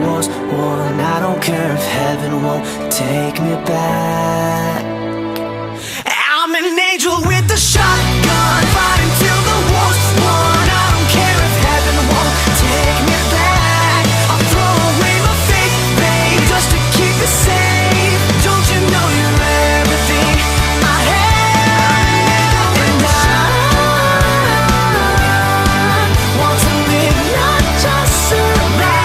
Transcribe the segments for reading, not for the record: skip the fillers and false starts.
was won. I don't care if heaven won't take me back. I'm an angel with a shotgun, fighting till the war's won. I don't care if heaven won't take me back. I'll throw away my faith, babe, just to keep it safe. Don't you know you're everything I have? And I want to live, not just survive.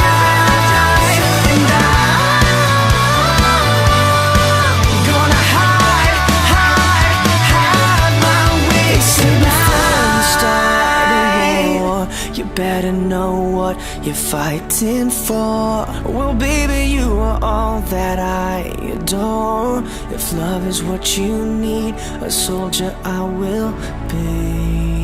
And I'm gonna hide my way tonight. Starting war, you better know what you're fighting for. Well, baby, you are all that I adore. If love is what you need, a soldier I will be.